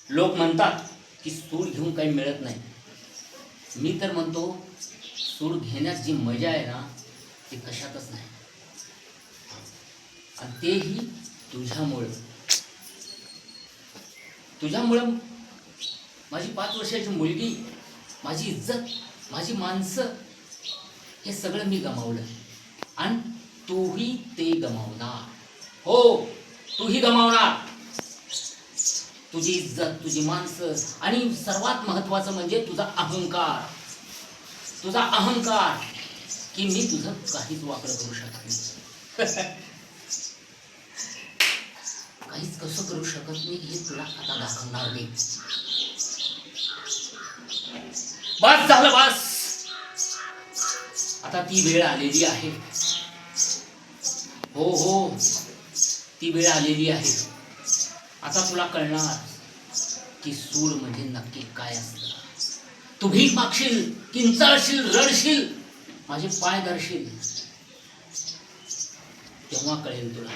लोक म्हणतात की सूड घेऊन काही मिळत नाही. मी तर म्हणतो सूड घेण्यात जी मजा आहे ना ती कशातच नाही. आणि तेही तुझ्यामुळं. तुझ्यामुळं माझी 5 वर्षाची मुलगी, माझी इज्जत, माझी माणसं हे सगळं मी गमावलं. आणि तूही ते गमावणार. हो, तूही गमावणार. तुझी इज्जत, तुझी माणसं आणि सर्वात महत्त्वाचं म्हणजे तुझा अहंकार. तुझा अहंकार की मी तुझं काहीच वाकडं करू शकत नाही. काहीच कसं करू शकत नाही हे तुला आता दाखवणार नाही. बस झालं, बस. आता ती वेळ आलेली आहे. हो हो, ती वेळ आलेली आहे. आता तुला कळणार की सूड म्हणजे नक्की काय असतं. तू भीक मागशील, किंचाळशील, रडशील, माझे पाय धरशील, तेव्हा कळेल तुला.